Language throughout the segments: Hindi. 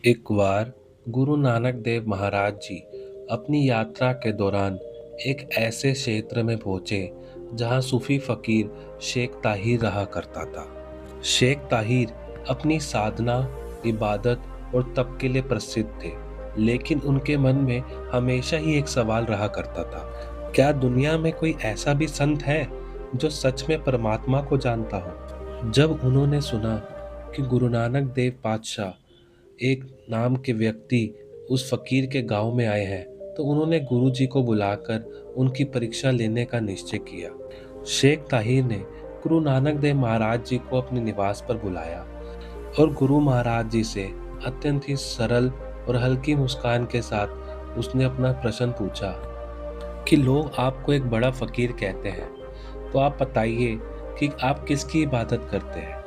एक बार गुरु नानक देव महाराज जी अपनी यात्रा के दौरान एक ऐसे क्षेत्र में पहुंचे जहां सूफी फकीर शेख ताहिर रहा करता था। शेख ताहिर अपनी साधना, इबादत और तप के लिए प्रसिद्ध थे, लेकिन उनके मन में हमेशा ही एक सवाल रहा करता था, क्या दुनिया में कोई ऐसा भी संत है जो सच में परमात्मा को जानता हो। जब उन्होंने सुना कि गुरु नानक देव पातशाह एक नाम के व्यक्ति उस फकीर के गांव में आए हैं, तो उन्होंने गुरु जी को बुलाकर उनकी परीक्षा लेने का निश्चय किया। शेख ताहिर ने गुरु नानक देव महाराज जी को अपने निवास पर बुलाया और गुरु महाराज जी से अत्यंत ही सरल और हल्की मुस्कान के साथ उसने अपना प्रश्न पूछा कि लोग आपको एक बड़ा फकीर कहते हैं, तो आप बताइए कि आप किसकी इबादत करते हैं,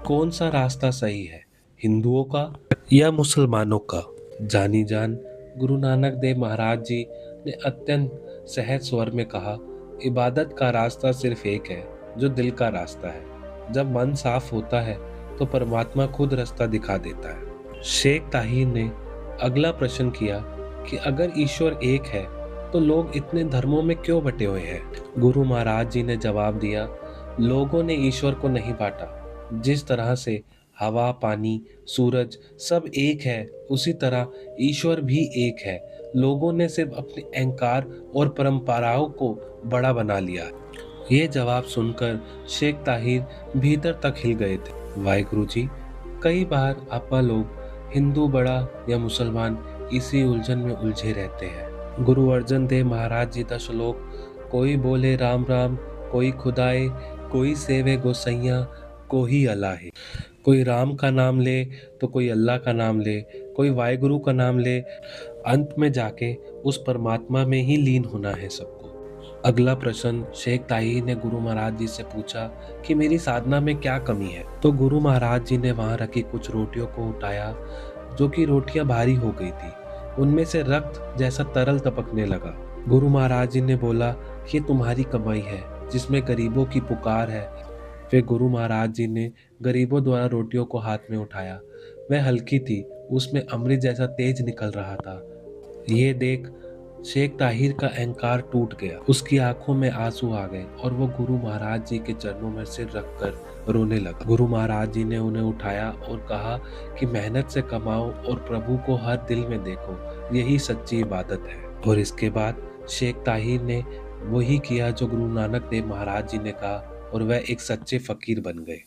कौन सा रास्ता सही है, हिंदुओं का या मुसलमानों का। जानी जान गुरु नानक देव महाराज जी ने अत्यंत सहज स्वर में कहा, इबादत का रास्ता सिर्फ एक है, जो दिल का रास्ता है। जब मन साफ होता है तो परमात्मा खुद रास्ता दिखा देता है। शेख ताहिर ने अगला प्रश्न किया कि अगर ईश्वर एक है तो लोग इतने धर्मों में क्यों बटे हुए हैं। गुरु महाराज जी ने जवाब दिया, लोगों ने ईश्वर को नहीं बांटा। जिस तरह से हवा, पानी, सूरज सब एक है, उसी तरह ईश्वर भी एक है। लोगों ने सिर्फ अपने अहंकार और परंपराओं को बड़ा बना लिया। ये जवाब सुनकर शेख ताहिर भीतर तक हिल गए थे। वाहिगुरु जी, कई बार आपा लोग हिंदू बड़ा या मुसलमान इसी उलझन में उलझे रहते हैं। गुरु अर्जन देव महाराज जी का श्लोक, कोई बोले राम राम, कोई खुदाए, कोई सेवे गोसैया, कोई अल्लाह है। कोई राम का नाम ले तो कोई अल्लाह का नाम ले, कोई वाहिगुरु का नाम ले, अंत में जाके उस परमात्मा में ही लीन होना है सबको। अगला प्रश्न शेख ताहिर ने गुरु महाराज जी से पूछा कि मेरी साधना में क्या कमी है। तो गुरु महाराज जी ने वहां रखी कुछ रोटियों को उठाया, जो कि रोटियां भारी हो गई थी। उनमें से रक्त जैसा तरल टपकने लगा। गुरु महाराज जी ने बोला, ये तुम्हारी कमाई है जिसमें गरीबों की पुकार है। फिर गुरु महाराज जी ने गरीबों द्वारा रोटियों को हाथ में उठाया। वह हल्की थी, उसमें अमृत जैसा तेज निकल रहा था। ये देख शेख ताहिर का अहंकार टूट गया। उसकी आंखों में आंसू आ गए और वो गुरु महाराज जी के चरणों में सिर रखकर रोने लगा। गुरु महाराज जी ने उन्हें उठाया और कहा कि मेहनत से कमाओ और प्रभु को हर दिल में देखो, यही सच्ची इबादत है। और इसके बाद शेख ताहिर ने वही किया जो गुरु नानक देव महाराज जी ने कहा और वह एक सच्चे फकीर बन गए।